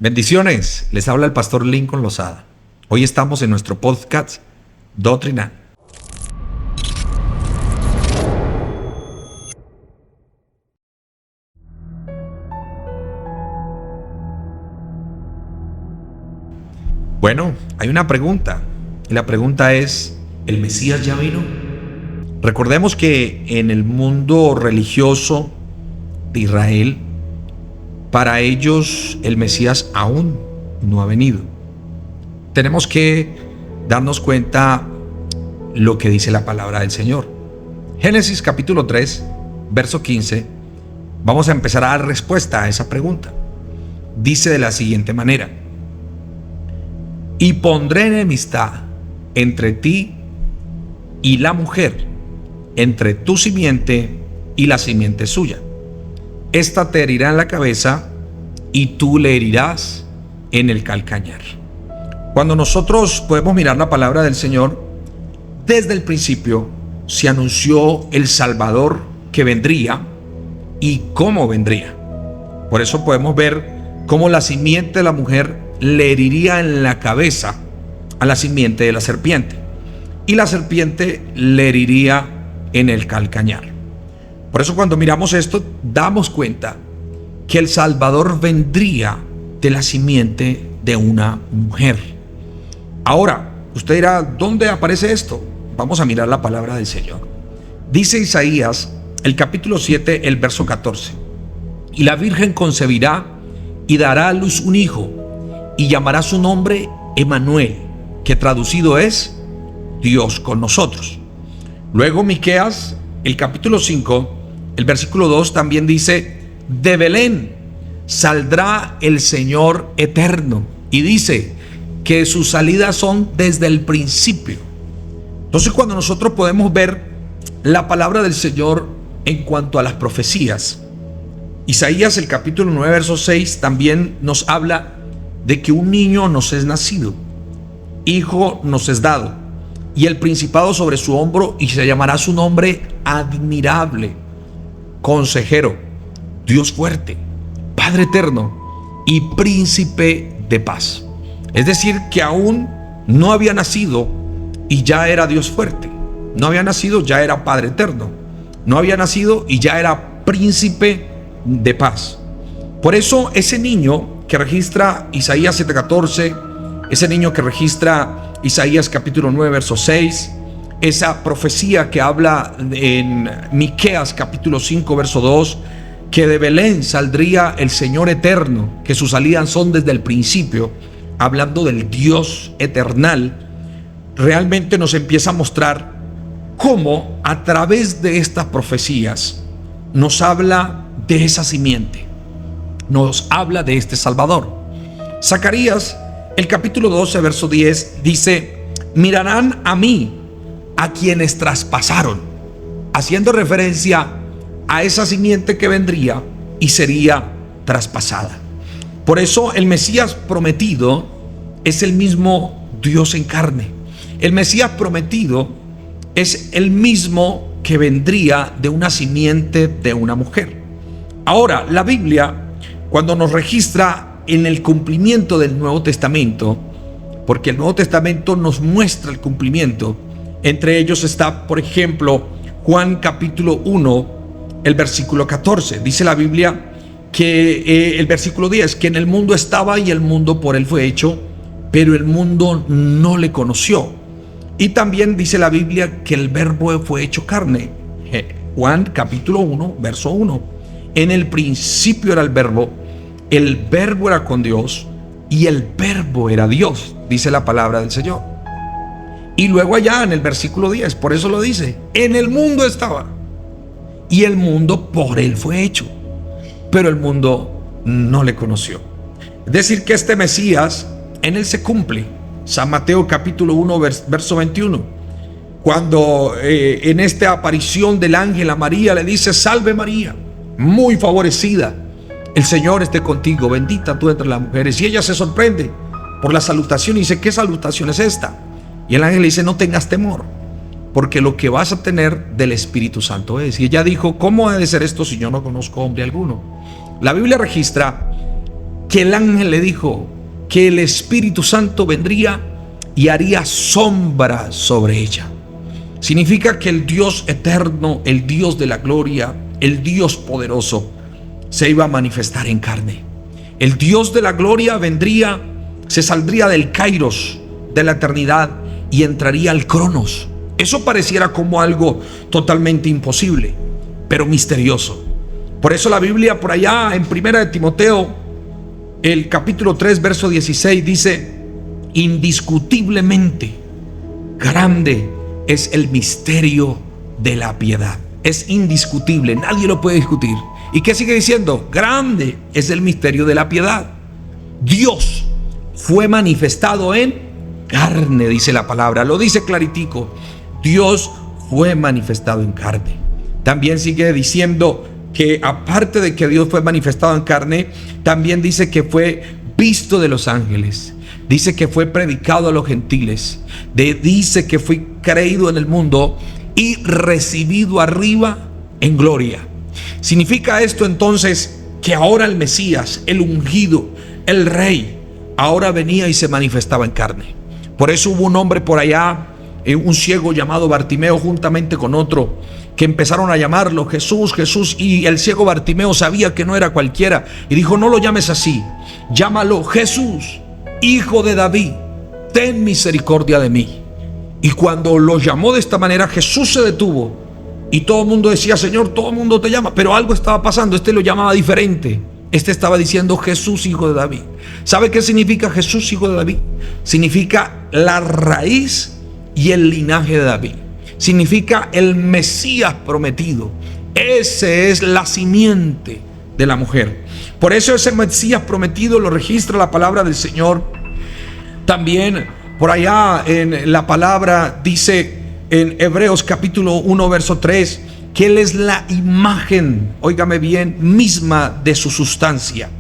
Bendiciones, les habla el pastor Lincoln Lozada. Hoy estamos en nuestro podcast Doctrinal. Bueno, hay una pregunta, y la pregunta es, ¿el Mesías ya vino? Recordemos que en el mundo religioso de Israel, para ellos el Mesías aún no ha venido. Tenemos que darnos cuenta lo que dice la palabra del Señor. Génesis capítulo 3, verso 15. Vamos a empezar a dar respuesta a esa pregunta. Dice de la siguiente manera: y pondré enemistad entre ti y la mujer, entre tu simiente y la simiente suya. Esta te herirá en la cabeza y tú le herirás en el calcañar. Cuando nosotros podemos mirar la palabra del Señor, desde el principio se anunció el Salvador que vendría y cómo vendría. Por eso podemos ver cómo la simiente de la mujer le heriría en la cabeza a la simiente de la serpiente, y la serpiente le heriría en el calcañar. Por eso cuando miramos esto, damos cuenta que el Salvador vendría de la simiente de una mujer. Ahora, usted dirá, ¿dónde aparece esto? Vamos a mirar la palabra del Señor. Dice Isaías, el capítulo 7, el verso 14: y la Virgen concebirá y dará a luz un hijo, y llamará su nombre Emmanuel, que traducido es Dios con nosotros. Luego Miqueas, el capítulo 5, el versículo 2 también dice: de Belén saldrá el Señor eterno, y dice que sus salidas son desde el principio. Entonces, cuando nosotros podemos ver la palabra del Señor en cuanto a las profecías, Isaías el capítulo 9 verso 6 también nos habla de que un niño nos es nacido, hijo nos es dado, y el principado sobre su hombro, y se llamará su nombre Admirable, Consejero, Dios fuerte, Padre eterno y Príncipe de paz. Es decir, que aún no había nacido y ya era Dios fuerte. No había nacido, ya era Padre eterno. No había nacido y ya era Príncipe de paz. Por eso ese niño que registra Isaías 7:14, ese niño que registra Isaías capítulo 9 verso 6, esa profecía que habla en Miqueas capítulo 5 verso 2, que de Belén saldría el Señor eterno, que sus salidas son desde el principio, hablando del Dios eternal, realmente nos empieza a mostrar cómo a través de estas profecías nos habla de esa simiente, nos habla de este Salvador. Zacarías, el capítulo 12, verso 10, dice: mirarán a mí, a quienes traspasaron, haciendo referencia a esa simiente que vendría y sería traspasada. Por eso el Mesías prometido es el mismo Dios en carne. El Mesías prometido es el mismo que vendría de una simiente de una mujer. Ahora, la Biblia, cuando nos registra en el cumplimiento del Nuevo Testamento, porque el Nuevo Testamento nos muestra el cumplimiento, entre ellos está, por ejemplo, Juan capítulo 1, el versículo 14. Dice la Biblia que el versículo 10, que en el mundo estaba y el mundo por él fue hecho, pero el mundo no le conoció. Y también dice la Biblia que el verbo fue hecho carne. Juan capítulo 1, verso 1. En el principio era el verbo era con Dios y el verbo era Dios, dice la palabra del Señor. Y luego allá en el versículo 10, por eso lo dice: en el mundo estaba y el mundo por él fue hecho, pero el mundo no le conoció. Es decir, que este Mesías, en él se cumple San Mateo capítulo 1 verso 21, cuando en esta aparición del ángel a María le dice: salve María, muy favorecida, el Señor esté contigo, bendita tú entre las mujeres. Y ella se sorprende por la salutación y dice: ¿qué salutación es esta? Y el ángel le dice: no tengas temor, porque lo que vas a tener del Espíritu Santo es. Y ella dijo: ¿cómo ha de ser esto si yo no conozco hombre alguno? La Biblia registra que el ángel le dijo que el Espíritu Santo vendría y haría sombra sobre ella. Significa que el Dios eterno, el Dios de la gloria, el Dios poderoso, se iba a manifestar en carne. El Dios de la gloria vendría, se saldría del Kairos, de la eternidad, y entraría al Cronos. Eso pareciera como algo totalmente imposible, pero misterioso. Por eso la Biblia por allá en 1 de Timoteo, el capítulo 3, verso 16 dice: indiscutiblemente grande es el misterio de la piedad. Es indiscutible, nadie lo puede discutir. ¿Y qué sigue diciendo? Grande es el misterio de la piedad. Dios fue manifestado en carne, dice la palabra. Lo dice claritico. Dios fue manifestado en carne. También sigue diciendo que aparte de que Dios fue manifestado en carne, también dice que fue visto de los ángeles. Dice que fue predicado a los gentiles. Dice que fue creído en el mundo y recibido arriba en gloria. Significa esto entonces que ahora el Mesías, el ungido, el rey, ahora venía y se manifestaba en carne. Por eso hubo un hombre por allá, un ciego llamado Bartimeo, juntamente con otro, que empezaron a llamarlo Jesús, Jesús, y el ciego Bartimeo sabía que no era cualquiera y dijo: no lo llames así, llámalo Jesús, hijo de David, ten misericordia de mí. Y cuando lo llamó de esta manera, Jesús se detuvo y todo el mundo decía: Señor, todo el mundo te llama, pero algo estaba pasando. Este lo llamaba diferente. Este estaba diciendo Jesús, hijo de David. ¿Sabe qué significa Jesús, hijo de David? Significa la raíz y el linaje de David. Significa el Mesías prometido. Ese es la simiente de la mujer. Por eso ese Mesías prometido lo registra la palabra del Señor. También por allá en la palabra dice en Hebreos capítulo 1 verso 3 que Él es la imagen, óigame bien, misma de su sustancia.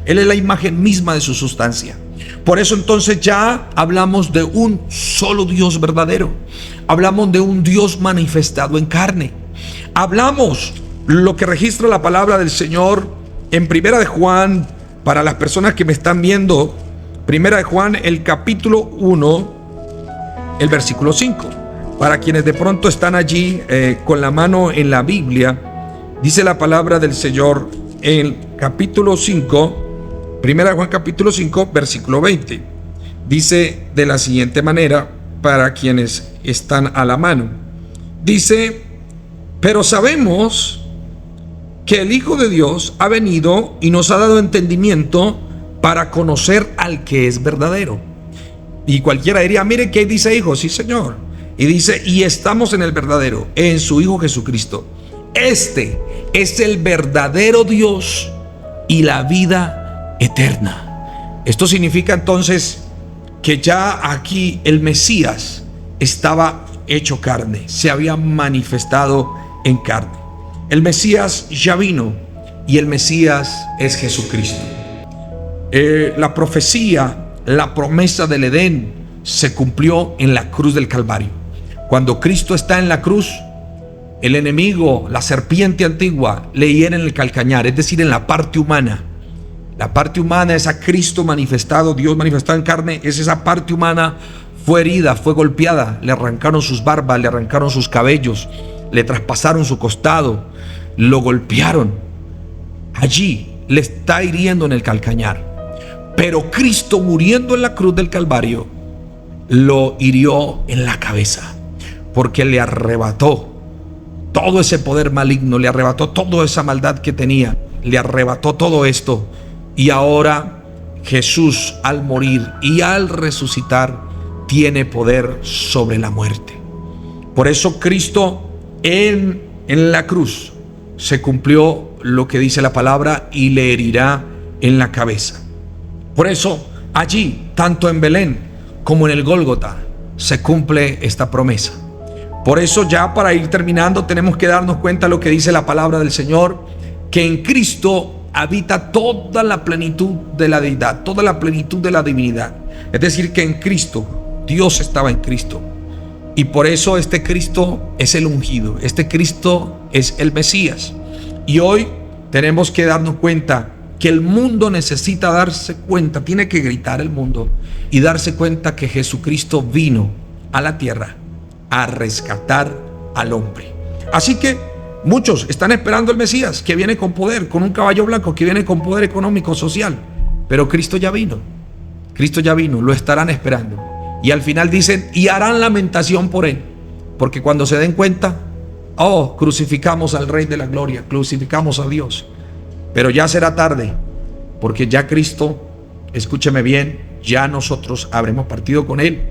Él es la imagen misma de su sustancia. Por eso entonces ya hablamos de un solo Dios verdadero. Hablamos de un Dios manifestado en carne. Hablamos lo que registra la palabra del Señor en Primera de Juan. Para las personas que me están viendo, Primera de Juan, el capítulo 1, el versículo 5. Para quienes de pronto están allí con la mano en la Biblia, dice la palabra del Señor en capítulo 5, Primera de Juan capítulo 5, versículo 20. Dice de la siguiente manera, para quienes están a la mano. Dice: pero sabemos que el Hijo de Dios ha venido y nos ha dado entendimiento para conocer al que es verdadero. Y cualquiera diría: mire que dice hijo. Sí, Señor. Y dice: y estamos en el verdadero, en su Hijo Jesucristo. Este es el verdadero Dios y la vida eterna. Esto significa entonces que ya aquí el Mesías estaba hecho carne, se había manifestado en carne. El Mesías ya vino y el Mesías es Jesucristo. La profecía, la promesa del Edén se cumplió en la cruz del Calvario. Cuando Cristo está en la cruz, el enemigo, la serpiente antigua, le hiere en el calcañar, es decir, en la parte humana. La parte humana es a Cristo manifestado, Dios manifestado en carne, es esa parte humana. Fue herida, fue golpeada, le arrancaron sus barbas, le arrancaron sus cabellos, le traspasaron su costado, lo golpearon. Allí le está hiriendo en el calcañar. Pero Cristo, muriendo en la cruz del Calvario, lo hirió en la cabeza, porque le arrebató todo ese poder maligno, le arrebató toda esa maldad que tenía, le arrebató todo esto. Y ahora Jesús, al morir y al resucitar, tiene poder sobre la muerte. Por eso Cristo en la cruz se cumplió lo que dice la palabra, y le herirá en la cabeza. Por eso allí, tanto en Belén como en el Gólgota, se cumple esta promesa. Por eso, ya para ir terminando, tenemos que darnos cuenta de lo que dice la palabra del Señor, que en Cristo habita toda la plenitud de la deidad, toda la plenitud de la divinidad. Es decir, que en Cristo, Dios estaba en Cristo. Y por eso este Cristo es el ungido, este Cristo es el Mesías. Y hoy tenemos que darnos cuenta que el mundo necesita darse cuenta, tiene que gritar el mundo y darse cuenta que Jesucristo vino a la tierra a rescatar al hombre. Así que muchos están esperando el Mesías, que viene con poder, con un caballo blanco, que viene con poder económico, social. Pero Cristo ya vino. Cristo ya vino, lo estarán esperando. Y al final dicen, y harán lamentación por él. Porque cuando se den cuenta, oh, crucificamos al Rey de la Gloria, crucificamos a Dios. Pero ya será tarde, porque ya Cristo, escúcheme bien, ya nosotros habremos partido con él.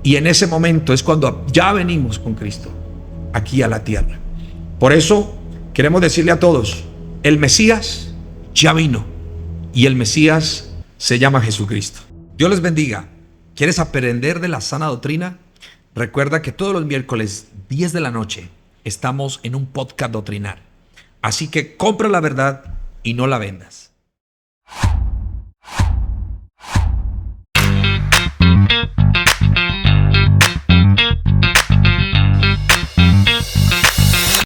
Y en ese momento es cuando ya venimos con Cristo aquí a la tierra. Por eso queremos decirle a todos, el Mesías ya vino y el Mesías se llama Jesucristo. Dios les bendiga. ¿Quieres aprender de la sana doctrina? Recuerda que todos los miércoles 10 de la noche estamos en un podcast doctrinal. Así que compra la verdad y no la vendas.